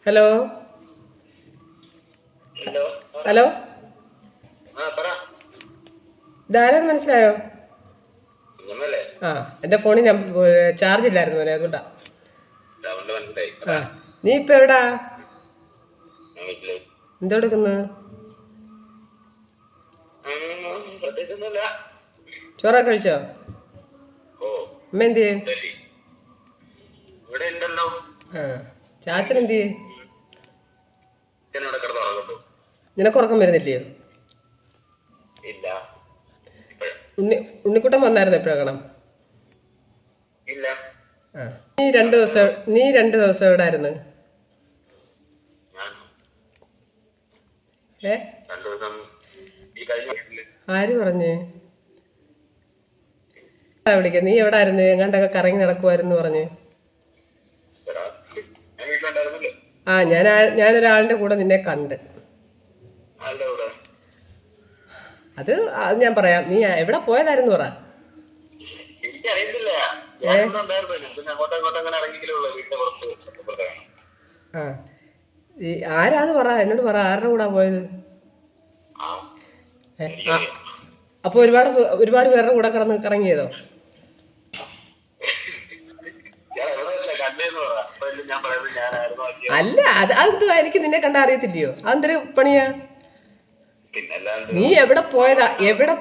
Hello hello hello പറ. ഇതാരാന്ന് മനസ്സിലായോ? കുഞ്ഞമ്മല്ലേ? ആ, എൻ്റെ ഫോണിൽ ചാർജ് ഇല്ലായിരുന്നു മോനെ, അതുകൊണ്ടാ. അതുകൊണ്ട് മനസ്സിലായി. ആ, നീ ഇപ്പൊ എവിടാ? ഞാൻ വീട്ടില്. എന്തോ എടുക്കുന്നു? പ്രത്യേകിച്ചൊന്നുമില്ല. ചോറൊക്കെ കഴിച്ചോ? ഓ അമ്മ എന്ത് ചെയ്യും? ശരി. ഇവിടെ ഉണ്ടല്ലോ. ആ, ചാച്ചൻ എന്ത് ചെയ്യും? ഇവിടെ കിടന്ന് ഉറങ്ങുന്നു. നിനക്ക് ഉറക്കം വരുന്നില്ലയോ? ഇല്ല. ഉണ്ണിക്കുട്ടൻ വന്നായിരുന്നു എപ്പോഴാ കാണാം? ഇല്ല. ആ, നീ രണ്ട് ദിവസം എവിടെ ആയിരുന്നു? ഞാൻ ഏ, 2 ദിവസം ഈ കഴിഞ്ഞ വീട്ടില്. ആര് പറഞ്ഞേ? വിളിക്കാം, നീ എവിടെ ആയിരുന്നു? എങ്ങാണ്ടൊക്കെ കറങ്ങി നടക്കുമായിരുന്നു പറഞ്ഞ്. എടാ, ഞാൻ വീട്ടിലുണ്ടായിരുന്നല്ലോ. ആ, ഞാനൊരാളിൻ്റെ കൂടെ നിന്നെ കണ്ട്. ആരുടെ കൂടെ? അത് ഞാൻ പറയാം. നീ എവിടെ പോയതായിരുന്നു പറ. എനിക്കറിയത്തില്ല. ഞാൻ ഇവിടെ ഉണ്ടായിരുന്നല്ലോ. പിന്നെ അങ്ങോട്ടും ഇങ്ങോട്ടും അങ്ങനെ ഇറങ്ങിക്കലേ ഉള്ളൂ. വീടിന്റെ പുറത്ത്. ആ, ഈ ആരാന്ന് പറ, എന്നോട് പറ, ആരുടെ കൂടാ പോയത്? ആ, ഏ, ആ, എനിക്കറിയാം. അപ്പൊ ഒരുപാട് പേരുടെ കൂടെ കിടന്ന് കറങ്ങിയതോ? ഞാൻ എവിടെ കണ്ടേന്ന് പറ. അപ്പൊ ഞാൻ പറയുന്നത് ഞാനായിരുന്നു ആക്കിയത്. അല്ല, അതെന്തുവാ, എനിക്ക് നിന്നെ കണ്ട അറിയത്തില്ലയോ? അതെന്തൊരു പണിയാ? പിന്നല്ലാണ്ട് നീ എവിടെ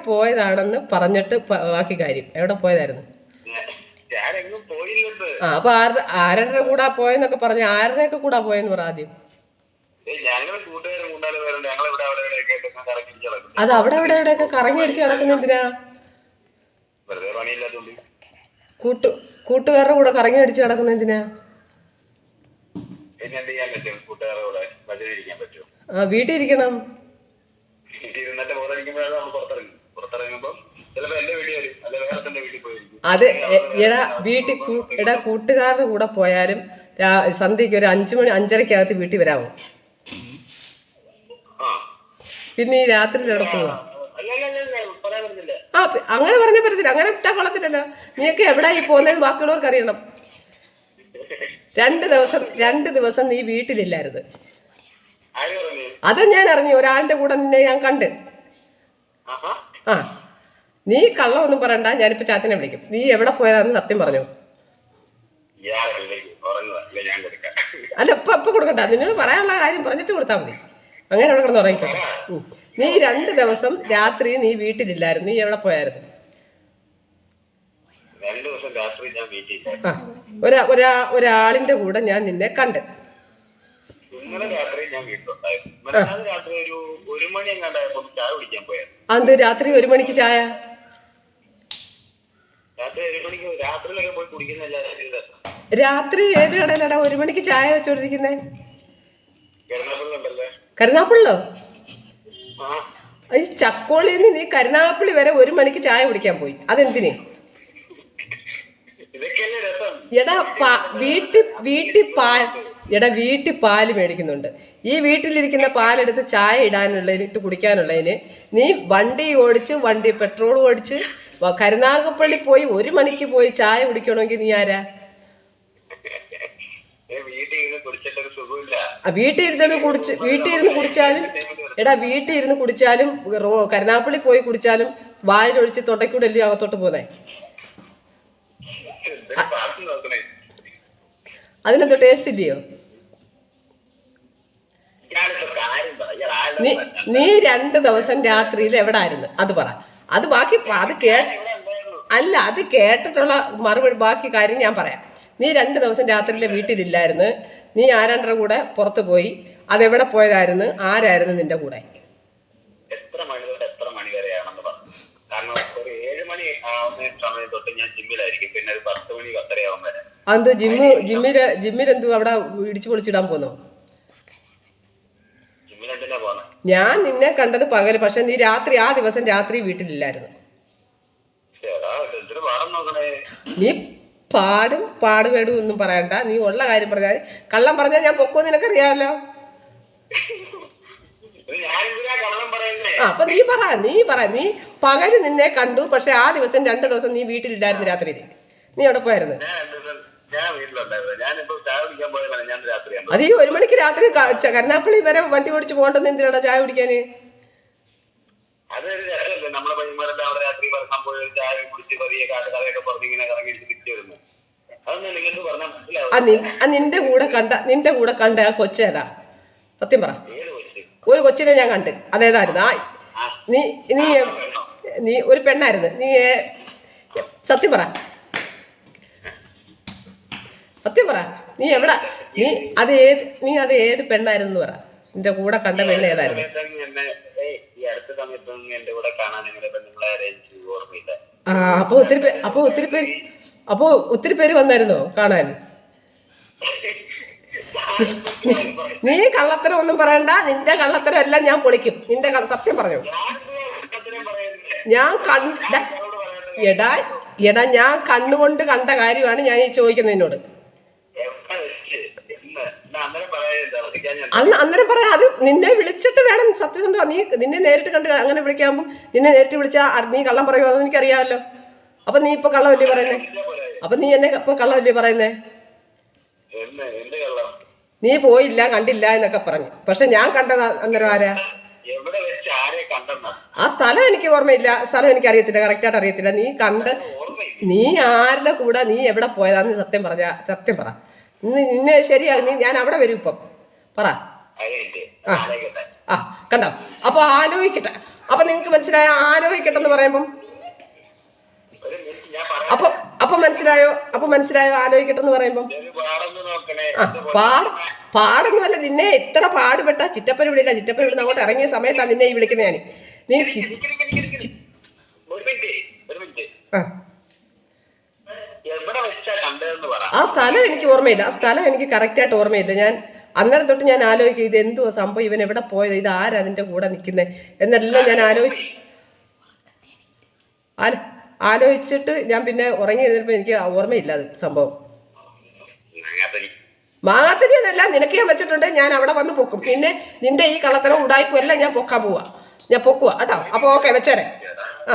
പോയതാണെന്ന് പറഞ്ഞിട്ട് ബാക്കി കാര്യം. എവിടെ പോയതായിരുന്നു? ഞാനെങ്ങും പോയില്ലെന്ന്. ആ, അപ്പൊ ആരുടെ കൂടാ പോയെന്നൊക്കെ പറഞ്ഞ, ആരുടെയൊക്കെ കൂടാ പോയെന്ന് പറ ആദ്യം. ഞങ്ങള് കൂട്ടുകാരും 3-4 പേരുണ്ട്. ഞങ്ങൾ ഇവിടെ അവിടെ ഇവിടെയൊക്കെ ആയിട്ട് കറങ്ങി നടക്കും. അത് അവിടെ എവിടെയൊക്കെ കറങ്ങി അടിച്ച് നടക്കുന്ന എന്തിനാ? വെറുതെ പണിയില്ലാത്തോണ്ട്. കൂട്ടുകാരുടെ കൂടെ കറങ്ങി അടിച്ച് നടക്കുന്ന എന്തിനാ? പിന്നെ എന്ത് ചെയ്യാൻ പറ്റും? കൂട്ടുകാരുടെ കൂടെ ഭജനിരിക്കാൻ പറ്റും. ആ, വീട്ടിൽ ഇരിക്കണം. വീട്ടിൽ ഇരുന്നിട്ട് ബോറടിക്കുമ്പോഴാണ് നമ്മൾ പുറത്തിറങ്ങുമ്പോൾ ചിലപ്പോ എന്റെ വീട്ടിൽ വരും, അല്ലെ വേറെ തന്നെ വീട്ടിൽ പോയിരിക്കും. അത് കൂട്ടുകാരുടെ കൂടെ പോയാലും സന്ധ്യക്ക് ഒരു 5 മണി 5:30-ക്കകത്ത് വീട്ടിൽ വരാമോ? പിന്നെ ഈ രാത്രി എവിടെ പോവാ? പറയാൻ പറ്റില്ല. ആ, അങ്ങനെ പറഞ്ഞാൽ പറ്റത്തില്ല. അങ്ങനെ വിട്ടാ കൊള്ളത്തില്ലല്ലോ. നീയൊക്കെ എവിടാ ഈ പോകുന്നതെന്ന് ബാക്കിയുള്ളവർക്ക് അറിയണം. 2 ദിവസം നീ വീട്ടിലില്ലായിരുന്നു. ആര് പറഞ്ഞു? അത് ഞാൻ അറിഞ്ഞു. ഒരാളിന്റെ കൂടെ നിന്നെ ഞാൻ കണ്ട്. ആ, നീ കള്ളമൊന്നും പറയണ്ട. ഞാനിപ്പോ ചാച്ചനെ വിളിക്കും. നീ എവിടെ പോയതാന്ന് സത്യം പറഞ്ഞു. അല്ല, ഇപ്പൊ കൊടുക്കണ്ട. നിന്നോട് പറയാനുള്ള കാര്യം പറഞ്ഞിട്ട് കൊടുത്താൽ മതി. അങ്ങനെ അവിടെ കിടന്ന് തുടങ്ങിക്കോട്ടെ. നീ 2 ദിവസം രാത്രി നീ വീട്ടിലില്ലായിരുന്നു. നീ എവിടെ പോയായിരുന്നു? 2 ദിവസം രാത്രി ഞാൻ വീട്ടിൽ. ആ, ഒരാളിന്റെ കൂടെ ഞാൻ നിന്നെ കണ്ട്. ഇന്നലെ രാത്രി ഞാൻ വീട്ടിലുണ്ടായിരുന്നു. രാത്രി ഒരു 1 മണി എങ്ങാണ്ടായപ്പോ ചായ കുടിക്കാൻ പോയായിരുന്നു. അത് രാത്രി 1 മണിക്ക് ചായ? രാത്രി 1 മണിക്ക് രാത്രിയിലൊക്കെ പോയി കുടിക്കുന്നില്ല. രാത്രി ഏത് കടയിലാടാ 1 മണിക്ക് ചായ വെച്ചോണ്ടിരിക്കുന്നേ? കരുനാഗപ്പള്ളിയുണ്ടല്ലേ? കരുനാഗപ്പള്ളിയോ? ഈ ചക്കോളിന്ന് നീ കരുനാഗപ്പള്ളി വരെ 1 മണിക്ക് ചായ കുടിക്കാൻ പോയി? അതെന്തിന്? ഇതൊക്കെയല്ലേ രസം. വീട്ടിൽ പാല് മേടിക്കുന്നുണ്ട്. ഈ വീട്ടിലിരിക്കുന്ന പാലെടുത്ത് ചായ ഇടാനുള്ളതിന്, ഇട്ട് കുടിക്കാനുള്ളതിന് നീ പെട്രോൾ ഓടിച്ച് കരുനാഗപ്പള്ളി പോയി 1 മണിക്ക് പോയി ചായ കുടിക്കണമെങ്കിൽ നീ ആരാ? വീട്ടിൽ ഇരുന്ന് കുടിച്ചാലും കരുനാഗപ്പള്ളി പോയി കുടിച്ചാലും വായിലൊഴിച്ച് തൊണ്ടയ്ക്കൂടെ അല്ലയോ അകത്തോട്ട് പോന്നെ. അതിനെന്തോ ടേസ്റ്റ് ഇല്ലയോ? നീ 2 ദിവസം രാത്രിയിൽ എവിടെ ആയിരുന്നു? അത് പറ. അത് കേട്ടിട്ടുള്ള മറുപടി, ബാക്കി കാര്യം ഞാൻ പറയാം. നീ 2 ദിവസം രാത്രിയിലെ വീട്ടിലില്ലായിരുന്നു. നീ ആരാണ്ടരുടെ കൂടെ പുറത്ത് പോയി. അതെവിടെ പോയതായിരുന്നു? ആരായിരുന്നു നിന്റെ കൂടെ? എത്ര മണി തൊട്ട് എത്ര മണി വരെയാണെന്ന് പറഞ്ഞു. കാരണം ഒരു 7 മണി ആവുന്ന സമയം തൊട്ട് ഞാൻ ജിമ്മിലായിരിക്കും. പിന്നെ ഒരു 10 മണി 10:30 ആവും വരെ. അത് ജിമ്മിൽ എന്തു അവിടെ ഇടിച്ചു പൊളിച്ചിടാൻ പോന്നോ? ജിമ്മിലെന്തിനാ പോന്നെ? ഞാൻ നിന്നെ കണ്ടത് പകല്. പക്ഷെ നീ ആ ദിവസം രാത്രി വീട്ടിലില്ലായിരുന്നു. നീ പാടുപേടും ഒന്നും പറയണ്ട. നീ ഉള്ള കാര്യം പറഞ്ഞാൽ, കള്ളം പറഞ്ഞാൽ ഞാൻ പൊക്കോ നിനക്കറിയാമല്ലോ. അപ്പൊ നീ പറ. നീ പകല് നിന്നെ കണ്ടു, പക്ഷെ ആ ദിവസം 2 ദിവസം നീ വീട്ടിലില്ലായിരുന്നു രാത്രിയിൽ. നീ എവിടെ പോയായിരുന്നു? ഞാൻ വീട്ടിലുണ്ടായിരുന്നു. ഞാനിപ്പോ ചായ കുടിക്കാൻ പോയതാണ്. ഞാൻ രാത്രി അത് ഈ 1 മണിക്ക് രാത്രി കരുനാപ്പള്ളി വരെ വണ്ടി ഓടിച്ച് പോകണ്ടെന്ന് എന്തിനാടാ ചായ കുടിക്കാന്? അതൊരു രസമല്ലേ, നമ്മളെ പയ്യന്മാരെല്ലാം അവിടെ രാത്രി പറക്കാൻ പോയി ചായ കുടിച്ച് പതിയെ കാട്ടുകഥയൊക്കെ പറഞ്ഞ് ഇങ്ങനെ കറങ്ങി തിരിച്ചു വരുന്നു. അതൊന്നും നിങ്ങൾക്ക് പറഞ്ഞാൽ മനസ്സിലാവും. നിന്റെ കൂടെ കണ്ട ആ കൊച്ചേതാ? സത്യം പറ. ഏത് കൊച്ച്? ഒരു കൊച്ചിനെ ഞാൻ കണ്ട്. അതേതായിരുന്നു? നീ നീ നീ ഒരു പെണ്ണായിരുന്നു. നീ സത്യം പറ, സത്യം പറ. നീ എവിടാ? നീ അത് ഏത് പെണ്ണായിരുന്നു പറ. നിന്റെ കൂടെ കണ്ട പെണ്ണ് ഏതായിരുന്നു? ഈ അടുത്ത സമയത്തൊന്നും എന്റെ കൂടെ കാണാൻ നിങ്ങളെ പെണ്ണുങ്ങളെ ഓർമ്മയില്ല. അപ്പൊ ഒത്തിരി പേര് വന്നായിരുന്നോ കാണാൻ? നീ കള്ളത്തരം ഒന്നും പറയണ്ട. നിന്റെ കള്ളത്തരം എല്ലാം ഞാൻ പൊളിക്കും. നിന്റെ സത്യം പറഞ്ഞു. എടാ ഞാൻ കണ്ണുകൊണ്ട് കണ്ട കാര്യമാണ് ഞാൻ ഈ ചോദിക്കുന്നത് നിന്നോട്. അന്നേരം പറയാം. അത് നിന്നെ വിളിച്ചിട്ട് വേണം സത്യസന്ധ. നിന്നെ നേരിട്ട് കണ്ട് അങ്ങനെ വിളിക്കാകുമ്പോൾ നിന്നെ നേരിട്ട് വിളിച്ചാ നീ കള്ളം പറയുമോ എന്ന് എനിക്കറിയാമല്ലോ. അപ്പൊ നീ ഇപ്പൊ കള്ളമല്ലേ പറയുന്നേ? അപ്പൊ നീ എന്നെ ഇപ്പൊ കള്ളമല്ലേ പറയുന്നേ? നീ പോയില്ല കണ്ടില്ല എന്നൊക്കെ പറഞ്ഞു. പക്ഷെ ഞാൻ കണ്ടത് അന്നേരം ആരാ? ആ സ്ഥലം എനിക്ക് ഓർമ്മയില്ല. സ്ഥലം എനിക്ക് അറിയത്തില്ല, കറക്റ്റായിട്ട് അറിയത്തില്ല. നീ ആരുടെ കൂടെ നീ എവിടെ പോയതാന്ന് സത്യം പറ. നിന്നെ ശരിയാ. ഞാൻ അവിടെ വരും ഇപ്പം. പറ. ആ കണ്ടോ? അപ്പൊ ആലോചിക്കട്ടെ. അപ്പൊ നിങ്ങക്ക് മനസ്സിലായ ആലോചിക്കട്ടെ എന്ന് പറയുമ്പം അപ്പൊ മനസ്സിലായോ ആലോചിക്കട്ടെ എന്ന് പറയുമ്പം? പാടൊന്നുമല്ല. നിന്നെ എത്ര പാടുപെട്ട ചിറ്റപ്പൻ വിളിയില്ല. ചിറ്റപ്പൻ വിടുന്ന അങ്ങോട്ട് ഇറങ്ങിയ സമയത്താണ് നിന്നെ ഈ വിളിക്കുന്നത് ഞാൻ. നീ ആ സ്ഥലം എനിക്ക് ഓർമ്മയില്ല. ആ സ്ഥലം എനിക്ക് കറക്റ്റായിട്ട് ഓർമ്മയില്ല. ഞാൻ അന്നേരം തൊട്ട് ഞാൻ ആലോചിക്കും, ഇത് എന്തുവാ സംഭവം, ഇവൻ എവിടെ പോയത്, ഇത് ആരാ അതിന്റെ കൂടെ നിൽക്കുന്നത് എന്നെല്ലാം ഞാൻ ആലോചിച്ചിട്ട് ഞാൻ പിന്നെ ഉറങ്ങി എഴുന്നേൽപ്പോൾ എനിക്ക് ഓർമ്മയില്ല അത് സംഭവം. മാങ്ങാത്തരി എന്നല്ല, നിനക്ക് ഞാൻ വെച്ചിട്ടുണ്ട്. ഞാൻ അവിടെ വന്ന് പൊക്കും. പിന്നെ നിന്റെ ഈ കള്ളത്തരം ഉടായ്പും എല്ലാം ഞാൻ പൊക്കാൻ പോവാ. ഞാൻ പൊക്കുവാ കേട്ടോ. അപ്പൊ ഓക്കെ വെച്ചേരെ. ആ